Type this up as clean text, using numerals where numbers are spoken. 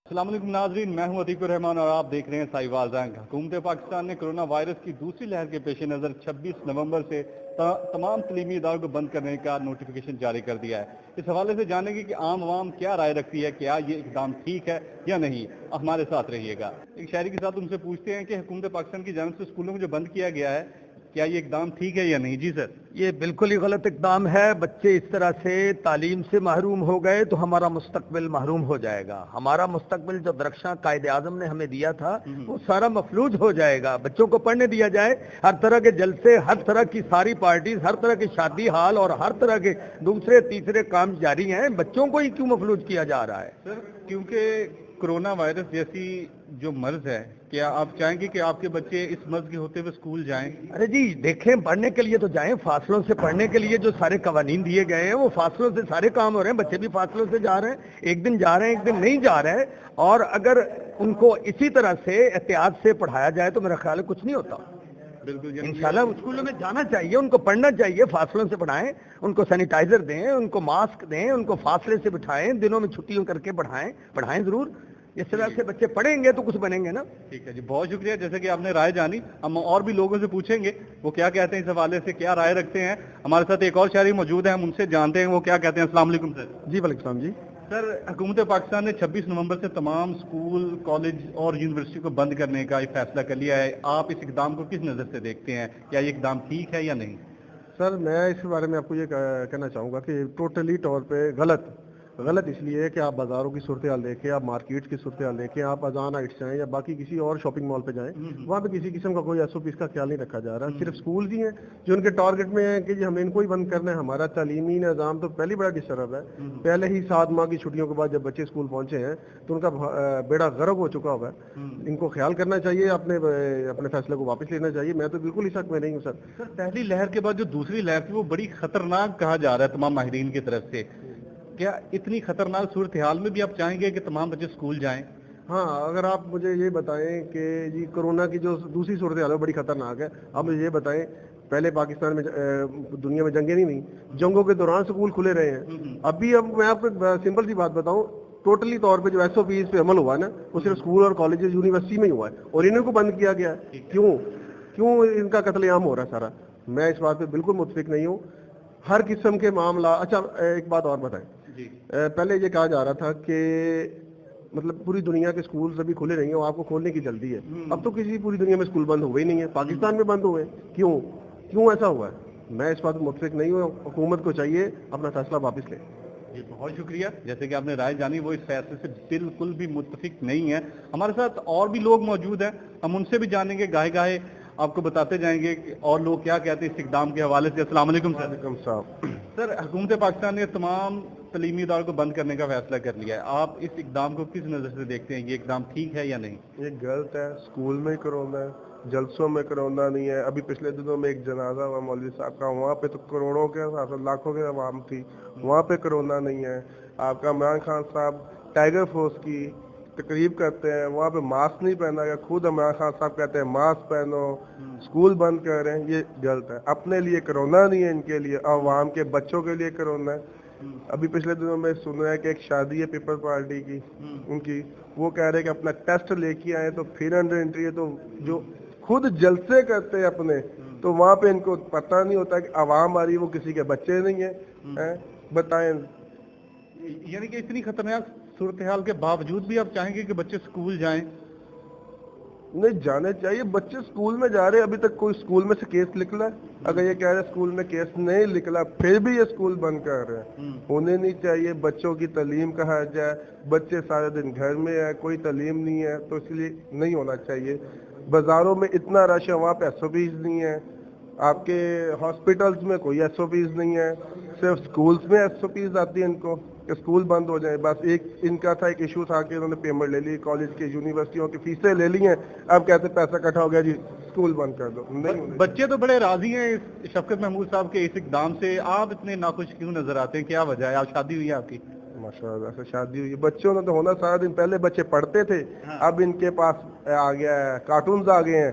السلام علیکم ناظرین، میں ہوں عتیق الرحمان اور آپ دیکھ رہے ہیں سائیوال رنگ۔ حکومت پاکستان نے کرونا وائرس کی دوسری لہر کے پیش نظر 26 نومبر سے تمام تعلیمی اداروں کو بند کرنے کا نوٹیفیکیشن جاری کر دیا ہے۔ اس حوالے سے جانیں گے کہ عام عوام کیا رائے رکھتی ہے، کیا یہ اقدام ٹھیک ہے یا نہیں۔ ہمارے ساتھ رہیے گا۔ ایک شہری کے ساتھ ان سے پوچھتے ہیں کہ حکومت پاکستان کی جانب سے اسکولوں کو جو بند کیا گیا ہے، کیا یہ اقدام ٹھیک ہے یا نہیں؟ جی سر۔ یہ بالکل ہی غلط اقدام ہے۔ بچے اس طرح سے تعلیم سے محروم ہو گئے تو ہمارا مستقبل محروم ہو جائے گا۔ ہمارا مستقبل جو درخشاں قائد اعظم نے ہمیں دیا تھا وہ سارا مفلوج ہو جائے گا۔ بچوں کو پڑھنے دیا جائے، ہر طرح کے جلسے، ہر طرح کی ساری پارٹیز، ہر طرح کے شادی حال اور ہر طرح کے دوسرے تیسرے کام جاری ہیں، بچوں کو ہی کیوں مفلوج کیا جا رہا ہے؟ سر، کیونکہ کرونا وائرس جیسی جو مرض ہے، کیا آپ چاہیں گے کہ آپ کے بچے اس مرض کے ہوتے ہوئے اسکول جائیں؟ ارے جی دیکھیں، پڑھنے کے لیے تو جائیں، فاصلوں سے پڑھنے کے لیے جو سارے قوانین دیے گئے ہیں وہ فاصلوں سے سارے کام ہو رہے ہیں۔ بچے بھی فاصلوں سے جا رہے ہیں، ایک دن جا رہے ہیں ایک دن نہیں جا رہے ہیں، اور اگر ان کو اسی طرح سے احتیاط سے پڑھایا جائے تو میرا خیال ہے کچھ نہیں ہوتا۔ بالکل انشاءاللہ اسکولوں میں جانا چاہیے، ان کو پڑھنا چاہیے، فاصلوں سے پڑھائیں، ان کو سینیٹائزر دیں، ان کو ماسک دیں، ان کو فاصلے سے بٹھائیں، دنوں میں چھٹیوں کر کے پڑھائیں ضرور۔ اس طرح سے بچے پڑھیں گے تو کچھ بنیں گے نا۔ ٹھیک ہے جی، بہت شکریہ۔ جیسے کہ آپ نے رائے جانی، ہم اور بھی لوگوں سے پوچھیں گے وہ کیا کہتے ہیں اس حوالے سے، کیا رائے رکھتے ہیں۔ ہمارے ساتھ ایک اور شہری موجود ہے، ہم ان سے جانتے ہیں وہ کیا کہتے ہیں۔ السلام علیکم سر۔ جی وعلیکم السلام جی۔ سر، حکومت پاکستان نے 26 نومبر سے تمام اسکول، کالج اور یونیورسٹی کو بند کرنے کا فیصلہ کر لیا ہے۔ آپ اس اقدام کو کس نظر سے دیکھتے ہیں؟ کیا یہ اقدام ٹھیک ہے یا نہیں؟ سر میں اس بارے میں آپ کو یہ کہنا چاہوں گا کہ ٹوٹلی طور پہ غلط اس لیے ہے کہ آپ بازاروں کی صورتحال دیکھیں، آپ مارکیٹ کی صورتحال دیکھیں، آپ اذان ہائٹس جائیں یا باقی کسی اور شاپنگ مال پہ جائیں، وہاں پہ کسی قسم کا کوئی ایس او پیز کا خیال نہیں رکھا جا رہا۔ صرف اسکول ہی ہیں جو ان کے ٹارگٹ میں ہیں کہ جی ہمیں ان کو ہی بند کرنا ہے۔ ہمارا تعلیمی نظام تو پہلی بڑا ڈسٹرب ہے۔ پہلے ہی 7 ماہ کی چھٹیوں کے بعد جب بچے اسکول پہنچے ہیں تو ان کا بیڑا غرق ہو چکا ہوا ہے۔ ان کو خیال کرنا چاہیے، اپنے فیصلے کو واپس لینا چاہیے۔ میں تو بالکل اس حق میں نہیں ہوں سر۔ سر، پہلی لہر کے بعد جو دوسری لہر تھی وہ بڑی خطرناک کہا جا رہا ہے تمام ماہرین کی طرف سے۔ کیا اتنی خطرناک صورتحال میں بھی آپ چاہیں گے کہ تمام بچے اسکول جائیں؟ ہاں، اگر آپ مجھے یہ بتائیں کہ جی کرونا کی جو دوسری صورتحال ہے بڑی خطرناک ہے، آپ مجھے یہ بتائیں پہلے پاکستان میں دنیا میں جنگیں نہیں ہوئی، جنگوں کے دوران اسکول کھلے رہے ہیں۔ اب میں آپ کو سمپل سی بات بتاؤں، ٹوٹلی طور پہ جو ایس او پیز پہ عمل ہوا ہے نا وہ صرف اسکول اور کالجز یونیورسٹی میں ہی ہوا ہے، اور انہیں کو بند کیا گیا ہے۔ کیوں ان کا قتل عام ہو رہا ہے سارا؟ میں اس بات پہ بالکل متفق نہیں ہوں۔ ہر قسم کے معاملہ، اچھا ایک بات اور بتائیں، پہلے یہ کہا جا رہا تھا کہ مطلب پوری دنیا کے اسکولز ابھی کھلے نہیں ہیں اور آپ کو کھولنے کی جلدی ہے۔ اب تو کسی پوری دنیا میں اسکول بند ہوئے ہی نہیں ہیں، پاکستان میں بند ہوئے۔ کیوں ایسا ہوا ہے؟ میں اس بات میں متفق نہیں ہوں۔ حکومت کو چاہیے اپنا فیصلہ واپس لے۔ جی بہت شکریہ۔ جیسے کہ آپ نے رائے جانی، وہ اس فیصلے سے بالکل بھی متفق نہیں ہے۔ ہمارے ساتھ اور بھی لوگ موجود ہیں، ہم ان سے بھی جانیں گے، گاہے آپ کو بتاتے جائیں گے کہ اور لوگ کیا کہتے ہیں اس اقدام کے حوالے سے۔ السلام علیکم سر۔ وعلیکم السلام۔ سر، حکومت پاکستان نے تمام تعلیمی اداروں کو بند کرنے کا فیصلہ کر لیا ہے۔ آپ اس اقدام کو کس نظر سے دیکھتے ہیں؟ یہ اقدام ٹھیک ہے یا نہیں؟ یہ غلط ہے۔ اسکول میں کرونا ہے، جلسوں میں کرونا نہیں ہے۔ ابھی پچھلے دنوں میں ایک جنازہ ہوا مولوی صاحب کا، وہاں پہ تو کروڑوں کے لاکھوں کے عوام تھی، وہاں پہ کرونا نہیں ہے۔ آپ کا عمران خان صاحب ٹائیگر فورس کی تقریب کرتے ہیں، وہاں پہ ماسک نہیں پہنا گیا، خود عمران خان صاحب کہتے ہیں ماسک پہنو، اسکول بند کر رہے ہیں۔ یہ غلط ہے۔ اپنے لیے کرونا نہیں ہے، ان کے لیے، عوام کے بچوں کے لیے کرونا ہے۔ ابھی پچھلے دنوں میں سن رہا ہے کہ ایک شادی ہے پیپل پارٹی کی ان کی، وہ کہہ رہے کہ اپنا ٹیسٹ لے کے آئے تو پھر انڈر انٹری ہے۔ تو جو خود جلسے کرتے ہیں اپنے، تو وہاں پہ ان کو پتہ نہیں ہوتا کہ عوام آ رہی ہے، وہ کسی کے بچے نہیں ہیں۔ بتائیں، یعنی کہ اتنی خطرناک صورتحال کے باوجود بھی آپ چاہیں گے کہ بچے اسکول جائیں؟ نہیں جانے چاہیے، بچے اسکول میں جا رہے ہیں۔ ابھی تک کوئی اسکول میں سے کیس نکلا ہے؟ اگر یہ کہہ رہے اسکول میں کیس نہیں نکلا پھر بھی یہ اسکول بند کر رہے ہیں۔ ہونے نہیں چاہیے۔ بچوں کی تعلیم کہا جائے، بچے سارے دن گھر میں ہیں، کوئی تعلیم نہیں ہے، تو اس لیے نہیں ہونا چاہیے۔ بازاروں میں اتنا رش ہے، وہاں پہ ایس او پیز نہیں ہے۔ آپ کے ہاسپٹلس میں کوئی ایس او پیز نہیں ہے، صرف اسکولس میں ایس او پیز آتی ہے ان کو کہ اسکول بند ہو جائیں۔ بس ایک ان کا تھا، ایک ایشو تھا کہ انہوں نے پیمنٹ لے لی، کالج کے یونیورسٹیوں کی فیسیں لے لی ہیں، اب کہتے پیسہ اکٹھا ہو گیا جی اسکول بند کر دو۔ نہیں، بچے تو بڑے راضی ہیں اس شفقت محمود صاحب کے اس اقدام سے، آپ اتنے ناخوش کیوں نظر آتے ہیں؟ کیا وجہ ہے؟ آپ شادی ہوئی ہے آپ کی؟ ماشاء اللہ سے شادی ہوئی ہے۔ بچوں نے تو ہونا سارا دن، پہلے بچے پڑھتے تھے، اب ان کے پاس آ گیا ہے، کارٹونز آ گئے ہیں،